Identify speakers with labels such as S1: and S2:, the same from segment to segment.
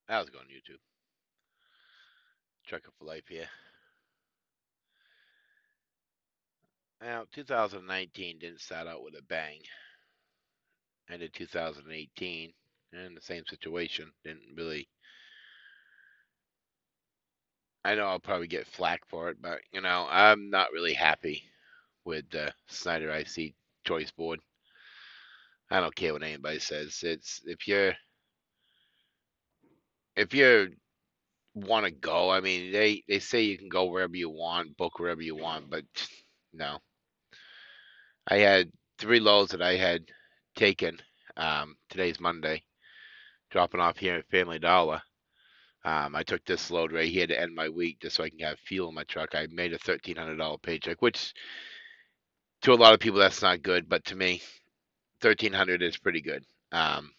S1: How's it going, YouTube? Trucker for life here. Now, 2019 didn't start out with a bang. Ended 2018 in the same situation. Didn't really. I know I'll probably get flack for it, but I'm not really happy with the Snyder IC choice board. I don't care what anybody says. It's if you want to go. I mean, they say you can go wherever you want, book wherever you want, but no. I had three loads that I had taken. Today's Monday, dropping off here at Family Dollar. I took this load right here to end my week just so I can have fuel in my truck. I made a $1,300 paycheck, which to a lot of people that's not good, but to me, 1,300 is pretty good. Um,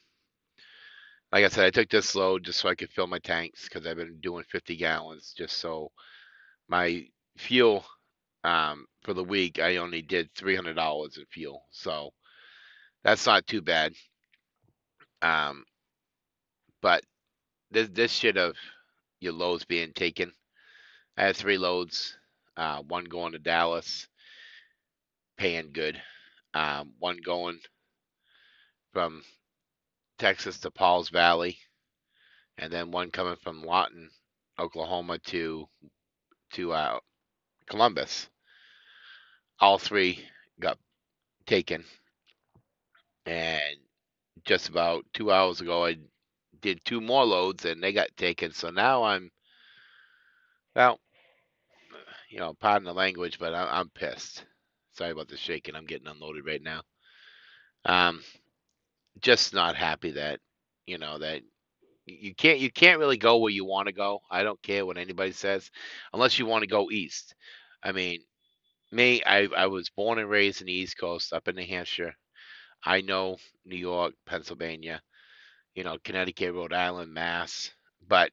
S1: like I said, I took this load just so I could fill my tanks because I've been doing 50 gallons just so my fuel for the week I only did $300 in fuel, so that's not too bad. Um, but this shit of your loads being taken. I had three loads, one going to Dallas, paying good. One going from Texas to Pauls Valley, and then one coming from Lawton, Oklahoma to Columbus. All three got taken, and just about 2 hours ago, I did two more loads, and they got taken. So now I'm, well, pardon the language, but I'm pissed. Sorry about the shaking. I'm getting unloaded right now. Um, just not happy that that you can't really go where you want to go. I don't care what anybody says, unless you want to go east. I mean, me, I was born and raised in the East Coast, up in New Hampshire. I know New York, Pennsylvania, Connecticut, Rhode Island, Mass. But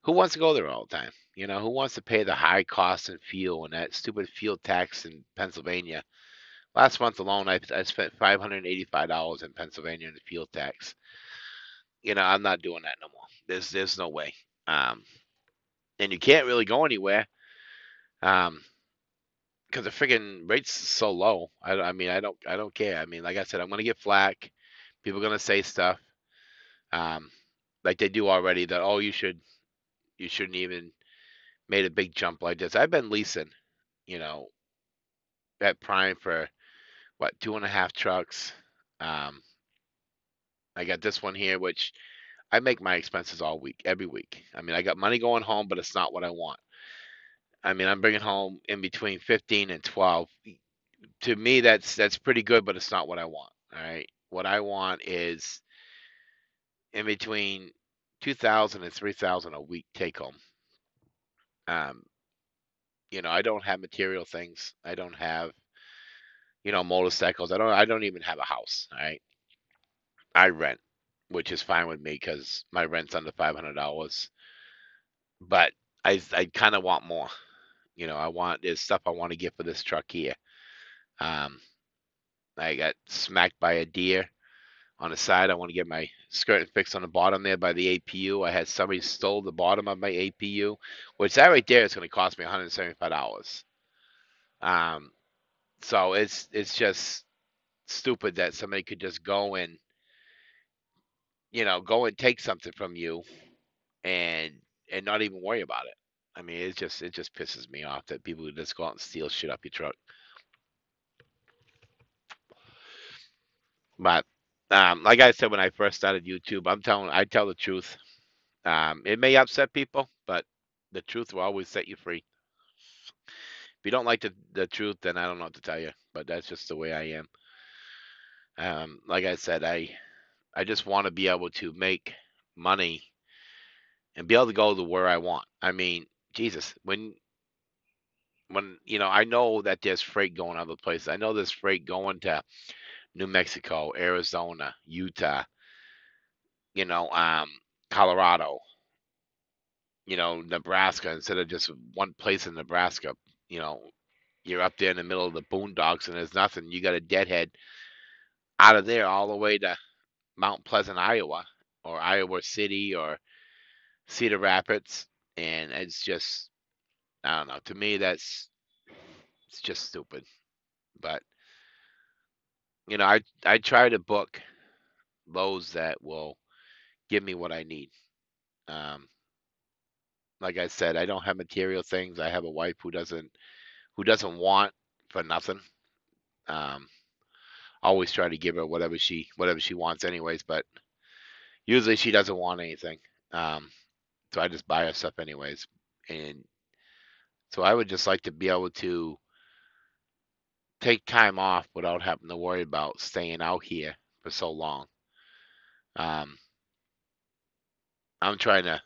S1: who wants to go there all the time? Who wants to pay the high cost in fuel and that stupid fuel tax in Pennsylvania? Last month alone, I spent $585 in Pennsylvania in the fuel tax. I'm not doing that no more. There's no way. Um, and you can't really go anywhere because the friggin' rate's so low. I mean, I don't care. I mean, like I said, I'm gonna get flack. People are gonna say stuff um, like they do already that you shouldn't even made a big jump like this. I've been leasing, you know, at Prime for what 2.5 trucks. Um, I got this one here, which I make my expenses all week, every week. I mean, I got money going home, but it's not what I want. I mean, I'm bringing home in between 15 and 12. To me, that's pretty good, but it's not what I want. All right, what I want is in between 2,000 and 3,000 a week take home. Um, I don't have material things. I don't have motorcycles. I don't even have a house. All right, I rent, which is fine with me because my rent's under $500. But I kind of want more. There's stuff I want to get for this truck here. Um, I got smacked by a deer on the side. I want to get my skirt fixed on the bottom there by the APU. I had somebody stole the bottom of my APU, which that right there is going to cost me $175. Um, so it's just stupid that somebody could just go and take something from you and not even worry about it. I mean, it just pisses me off that people just go out and steal shit up your truck. But like I said when I first started YouTube, I tell the truth. It may upset people, but the truth will always set you free. If you don't like the truth, then I don't know what to tell you. But that's just the way I am. Like I said, I just want to be able to make money and be able to go to where I want. I mean, Jesus, when I know that there's freight going other places. I know there's freight going to New Mexico, Arizona, Utah, you know, um, Colorado, Nebraska. Instead of just one place in Nebraska, you know, you're up there in the middle of the boondocks and there's nothing. You got a deadhead out of there all the way to Mount Pleasant, Iowa, or Iowa City, or Cedar Rapids, and it's just I don't know. To me, that's it's just stupid. But I try to book loads that will give me what I need. Um, like I said, I don't have material things. I have a wife who doesn't want for nothing. Um, always try to give her whatever she wants, anyways. But usually she doesn't want anything. Um, so I just buy her stuff anyways. And so I would just like to be able to take time off without having to worry about staying out here for so long. Um, I'm trying to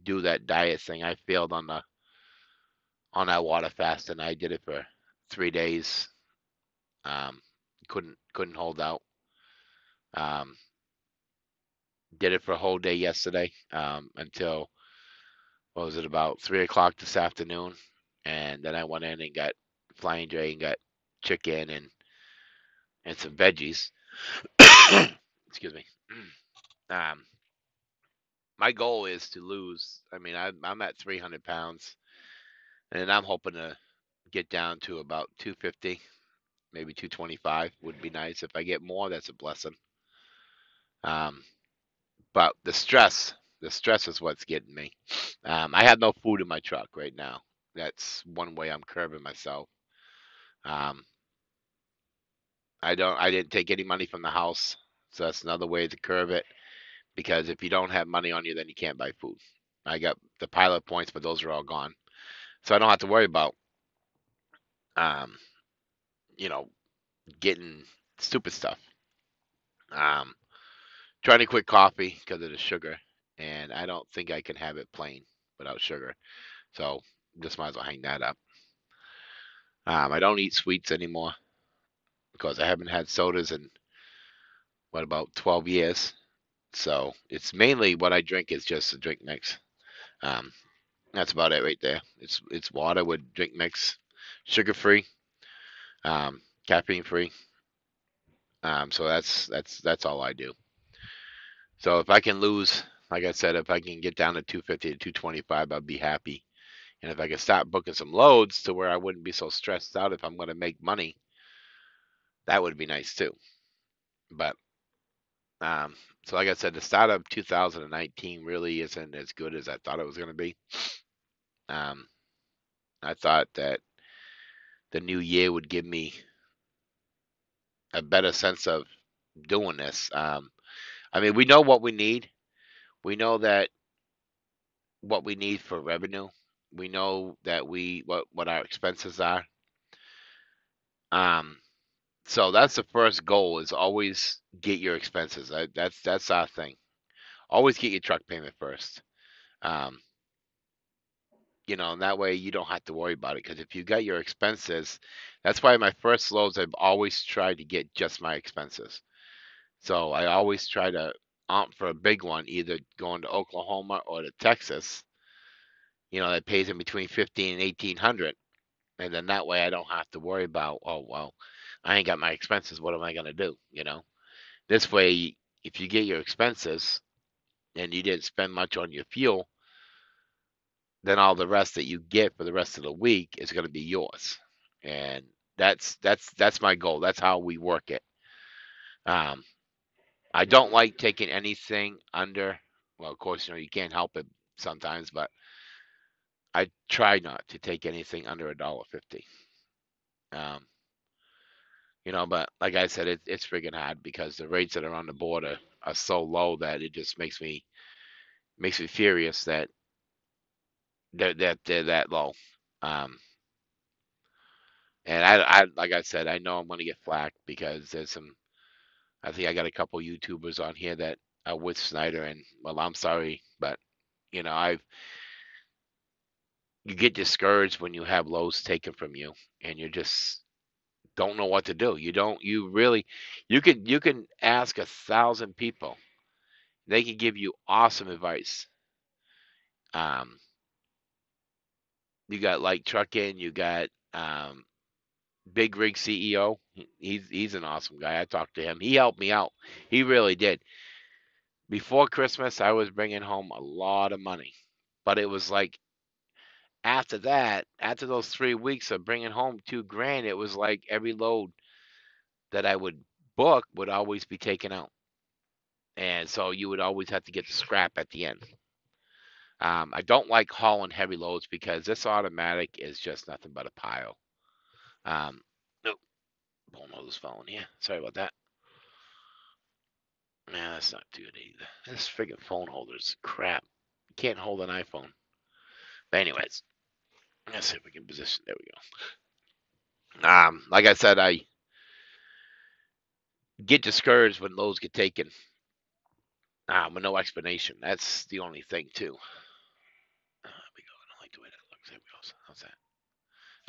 S1: do that diet thing. I failed on that water fast, and I did it for 3 days. Um, couldn't hold out. Um, did it for a whole day yesterday until what was it about 3 o'clock this afternoon, and then I went in and got Flying J and got chicken and some veggies. Excuse me. Um, my goal is to lose. I mean, I'm at 300 pounds, and I'm hoping to get down to about 250, maybe 225 would be nice. If I get more, that's a blessing. Um, but the stress is what's getting me. I have no food in my truck right now. That's one way I'm curbing myself. Um, I didn't take any money from the house, so that's another way to curb it. Because if you don't have money on you, then you can't buy food. I got the pilot points, but those are all gone, so I don't have to worry about um, you know, getting stupid stuff. Um, trying to quit coffee because of the sugar, and I don't think I can have it plain without sugar. So just might as well hang that up. I don't eat sweets anymore because I haven't had sodas in what about 12 years. So it's mainly what I drink is just a drink mix. Um, that's about it right there. It's water with drink mix, sugar free, caffeine free. So that's all I do. So if I can lose, like I said, if I can get down to 250 to 225, I'd be happy. And if I could start booking some loads to where I wouldn't be so stressed out if I'm going to make money, that would be nice too. But um, so like I said, the start of 2019 really isn't as good as I thought it was going to be. Um, I thought that the new year would give me a better sense of doing this. I mean, we know what we need. We know that what we need for revenue. We know that what our expenses are. Um, so that's the first goal is always get your expenses. That's our thing. Always get your truck payment first. Um, and that way you don't have to worry about it. Because if you got your expenses, that's why my first loads I've always tried to get just my expenses. So I always try to opt for a big one, either going to Oklahoma or to Texas. That pays in between 15 and 1800, and then that way I don't have to worry about, oh well, I ain't got my expenses. What am I gonna do? This way, if you get your expenses and you didn't spend much on your fuel, then all the rest that you get for the rest of the week is going to be yours. And that's my goal. That's how we work it. Um, I don't like taking anything under. Well, of course, you can't help it sometimes, but I try not to take anything under $1.50. Um, but like I said, it's freaking hard because the rates that are on the border are so low that it just makes me furious that they're that low. Um, and I like I said, I know I'm gonna get flack because there's some. I think I got a couple YouTubers on here that are with Snyder, and well, I'm sorry, but I've you get discouraged when you have lows taken from you, and you just don't know what to do. You really, you can ask 1,000 people. They can give you awesome advice. Um, you got like trucking, you got Big Rig CEO. He's an awesome guy. I talked to him. He helped me out. He really did. Before Christmas, I was bringing home a lot of money, but it was like after that, after those 3 weeks of bringing home 2 grand, it was like every load that I would book would always be taken out, and so you would always have to get the scrap at the end. I don't like hauling heavy loads because this automatic is just nothing but a pile. Nope, phone holder's falling here. Sorry about that. Man, that's not good either. This freaking phone holder's crap. You can't hold an iPhone. But anyways, let's see if we can position. There we go. Like I said, I get discouraged when loads get taken. With no explanation. That's the only thing too. There we go. I don't like the way that looks. There we go. How's that?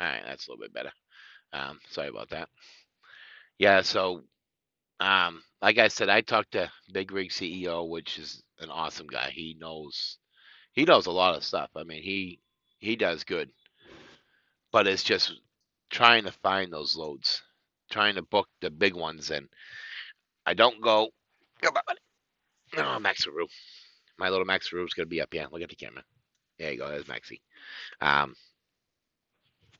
S1: All right, that's a little bit better. Sorry about that. Yeah, so like I said, I talked to Big Rig CEO, which is an awesome guy. He knows a lot of stuff. I mean, he does good, but it's just trying to find those loads, trying to book the big ones, and I don't go. Come on, no, Maxaroo. My little Maxaroo's gonna be up here. Look at the camera. There you go. There's Maxie. Um,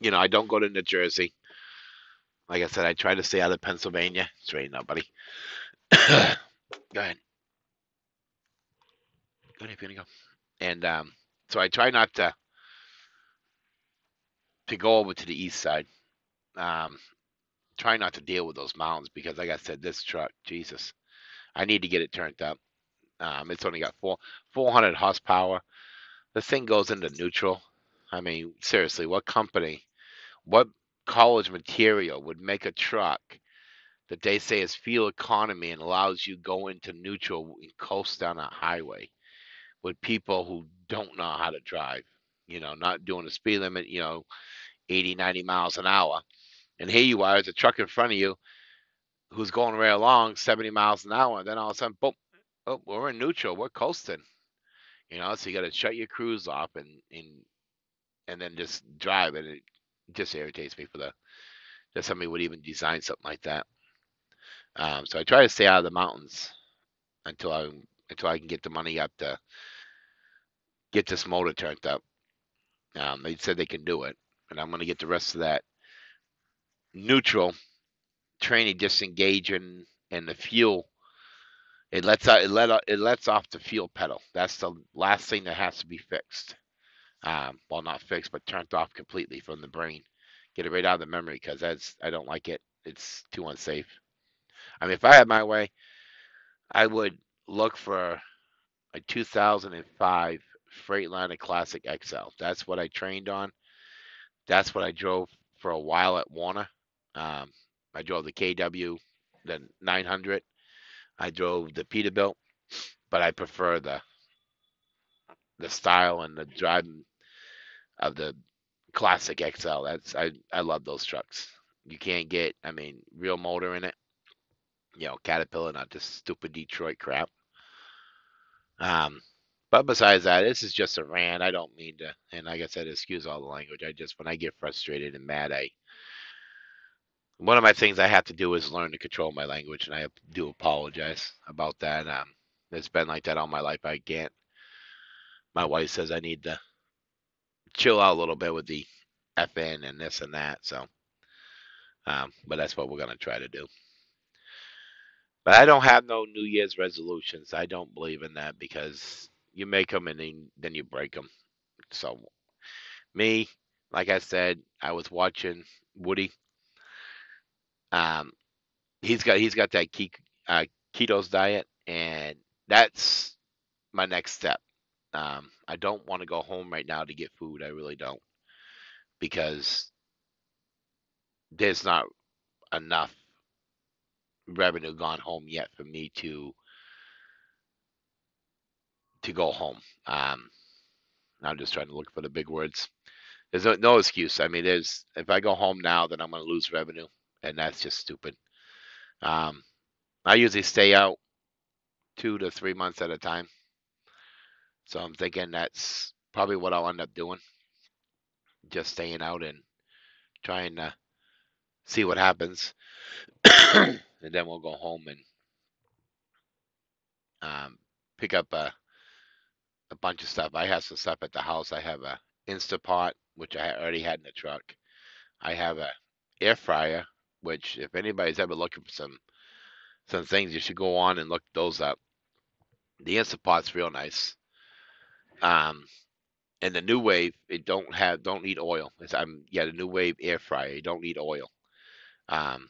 S1: I don't go to New Jersey. Like I said, I try to stay out of Pennsylvania. It's raining now, buddy. Go ahead. Go ahead if you want to go. And so I try not to go over to the east side. Um, try not to deal with those mountains because, like I said, this truck, Jesus, I need to get it turned up. It's only got 400 horsepower. The thing goes into neutral. I mean, seriously, what company, what college material would make a truck that they say is fuel economy and allows you go into neutral and coast down a highway with people who don't know how to drive? Not doing the speed limit, 80, 90 miles an hour. And here you are, there's a truck in front of you who's going right along 70 miles an hour. And then all of a sudden, boom, oh, we're in neutral. We're coasting. So you got to shut your cruise off and then just drive. And it just irritates me that somebody would even design something like that. So I try to stay out of the mountains until I can get the money up to get this motor turned up. They said they can do it, and I'm going to get the rest of that neutral training disengaging and the fuel. It lets off the fuel pedal. That's the last thing that has to be fixed. Well, not fixed, but turned off completely from the brain. Get it right out of the memory because I don't like it. It's too unsafe. I mean, if I had my way, I would look for a 2005 Freightliner Classic XL. That's what I trained on. That's what I drove for a while at Warner. Um, I drove the KW, the 900. I drove the Peterbilt, but I prefer the style and the driving of the Classic XL. I love those trucks. You can't get, I mean, real motor in it. Caterpillar, not this stupid Detroit crap. Um, but besides that, this is just a rant. I don't mean to, and like I said, excuse all the language. I just, when I get frustrated and mad, one of my things I have to do is learn to control my language, and I do apologize about that. It's been like that all my life. I can't. My wife says I need to chill out a little bit with the FN and this and that. So, but that's what we're gonna try to do. But I don't have no New Year's resolutions. I don't believe in that because you make them and then you break them. So me, like I said, I was watching Woody. Um, he's got that keto's diet, and that's my next step. I don't want to go home right now to get food. I really don't because there's not enough revenue gone home yet for me to go home. I'm just trying to look for the big words. There's no excuse. I mean, if I go home now, then I'm going to lose revenue, and that's just stupid. Um, I usually stay out 2 to 3 months at a time, so I'm thinking that's probably what I'll end up doing, just staying out and trying to see what happens, and then we'll go home and pick up a bunch of stuff. I have some stuff at the house. I have a Instapot, which I already had in the truck. I have a air fryer, which if anybody's ever looking for some things, you should go on and look those up. The Instapot's real nice. Um, and the New Wave, it don't need oil. The New Wave air fryer, you don't need oil. Um,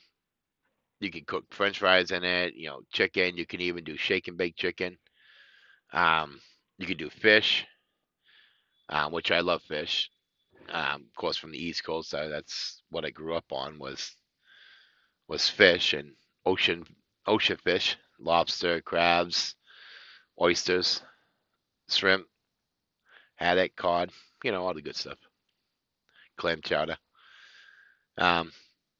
S1: you can cook French fries in it, chicken. You can even do shake and bake chicken. Um, you can do fish, which I love fish. Of course, from the East Coast, that's what I grew up on was fish and ocean ocean fish, lobster, crabs, oysters, shrimp, haddock, cod, all the good stuff, clam chowder. Um,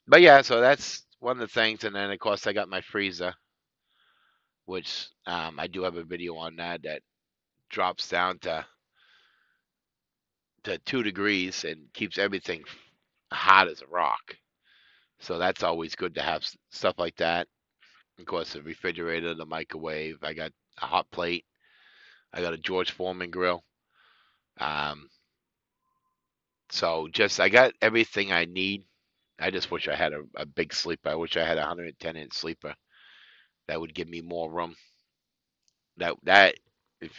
S1: but yeah, so that's one of the things. And then of course I got my freezer, which I do have a video on that drops down to 2 degrees and keeps everything hot as a rock. So that's always good to have stuff like that. Of course, the refrigerator, the microwave. I got a hot plate. I got a George Foreman grill. Um, so just I got everything I need. I just wish I had a big sleeper. I wish I had a 110-inch sleeper that would give me more room. That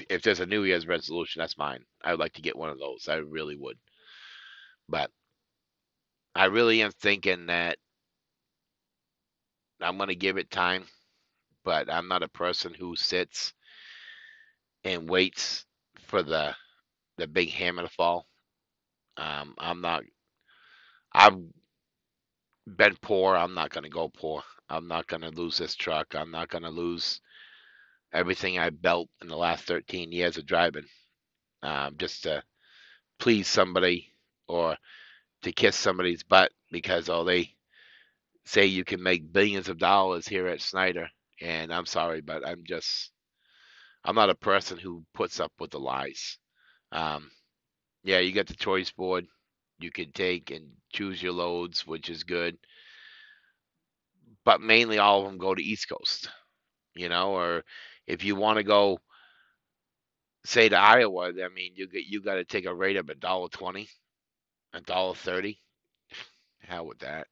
S1: if there's a New Year's resolution, that's mine. I would like to get one of those. I really would. But I really am thinking that I'm gonna give it time. But I'm not a person who sits and waits for the big hammer to fall. I'm not. I've been poor. I'm not gonna go poor. I'm not gonna lose this truck. I'm not gonna lose everything I built in the last 13 years of driving, just to please somebody or to kiss somebody's butt because they say you can make billions of dollars here at Snyder. And I'm sorry, but I'm not a person who puts up with the lies. Um, yeah, you got the choice board. You can take and choose your loads, which is good. But mainly all of them go to East Coast, or if you want to go, say, to Iowa, I mean, you got to take a rate of $1.20, $1.30. Hell with that.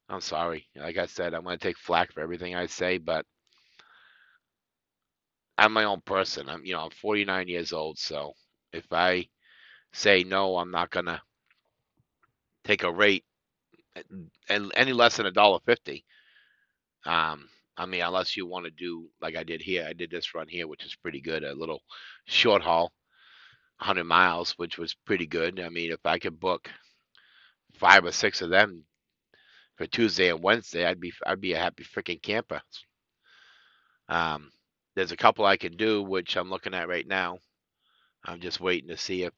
S1: I'm sorry. Like I said, I'm going to take flack for everything I say, but I'm my own person. I'm 49 years old, so if I say no, I'm not going to take a rate and any less than $1.50. Um, I mean, unless you want to do like I did here. I did this run here, which is pretty good. A little short haul, 100 miles, which was pretty good. I mean, if I could book 5 or 6 of them for Tuesday and Wednesday, I'd be a happy freaking camper. Um, there's a couple I can do, which I'm looking at right now. I'm just waiting to see if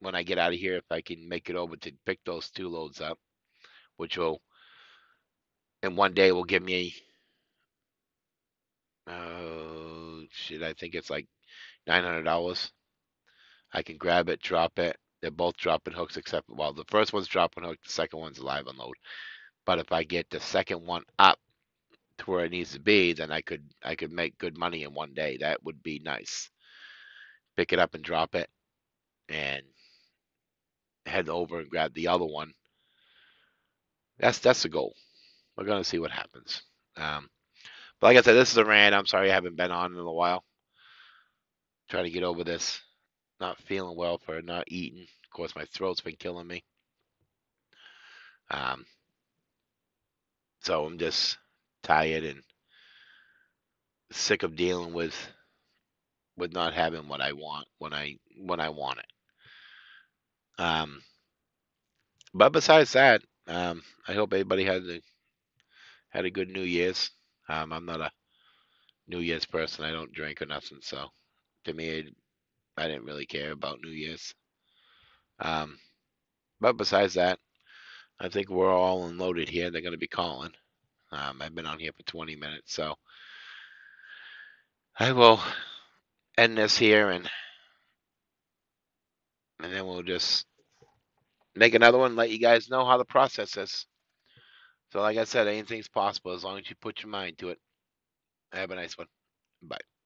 S1: when I get out of here, if I can make it over to pick those 2 loads up, which will in one day will give me, shit, I think it's like $900. I can grab it, drop it. They're both dropping hooks, except well, the first one's dropping hook, the second one's a live unload. But if I get the second one up to where it needs to be, then I could make good money in one day. That would be nice. Pick it up and drop it, and head over and grab the other one. That's the goal. We're gonna see what happens. Um, but like I said, this is a rant. I'm sorry I haven't been on in a while. Trying to get over this. Not feeling well for not eating. Of course, my throat's been killing me. Um, so I'm just tired and sick of dealing with not having what I want when I want it. Um, but besides that, I hope everybody had a good New Year's. I'm not a New Year's person. I don't drink or nothing, so to me, I didn't really care about New Year's. Um, but besides that, I think we're all unloaded here. They're going to be calling. I've been on here for 20 minutes, so I will end this here and then we'll just make another one. Let you guys know how the process is. So, like I said, anything's possible as long as you put your mind to it. Have a nice one. Bye.